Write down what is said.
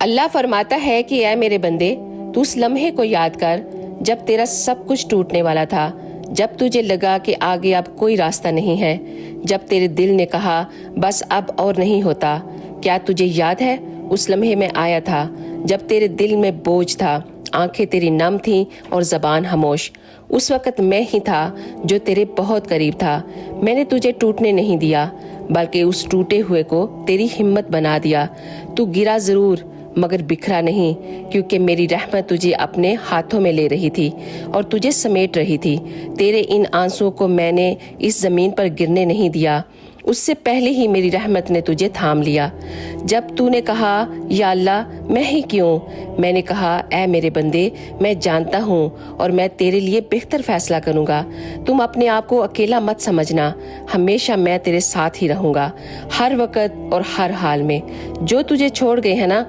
اللہ فرماتا ہے کہ اے میرے بندے، تو اس لمحے کو یاد کر جب تیرا سب کچھ ٹوٹنے والا تھا، جب تجھے لگا کہ آگے اب کوئی راستہ نہیں ہے، جب تیرے دل نے کہا بس اب اور نہیں ہوتا۔ کیا تجھے یاد ہے اس لمحے میں آیا تھا جب تیرے دل میں بوجھ تھا، آنکھیں تیری نم تھیں اور زبان خاموش؟ اس وقت میں ہی تھا جو تیرے بہت قریب تھا۔ میں نے تجھے ٹوٹنے نہیں دیا، بلکہ اس ٹوٹے ہوئے کو تیری ہمت بنا دیا۔ تو گرا ضرور مگر بکھرا نہیں، کیونکہ میری رحمت تجھے اپنے ہاتھوں میں لے رہی تھی اور تجھے سمیٹ رہی تھی۔ تیرے ان آنسوں کو میں نے اس زمین پر گرنے نہیں دیا، اس سے پہلے ہی میری رحمت نے تجھے تھام لیا۔ جب تو نے کہا یا اللہ میں ہی کیوں، میں نے کہا اے میرے بندے میں جانتا ہوں اور میں تیرے لیے بہتر فیصلہ کروں گا۔ تم اپنے آپ کو اکیلا مت سمجھنا، ہمیشہ میں تیرے ساتھ ہی رہوں گا، ہر وقت اور ہر حال میں۔ جو تجھے چھوڑ گئے ہیں نا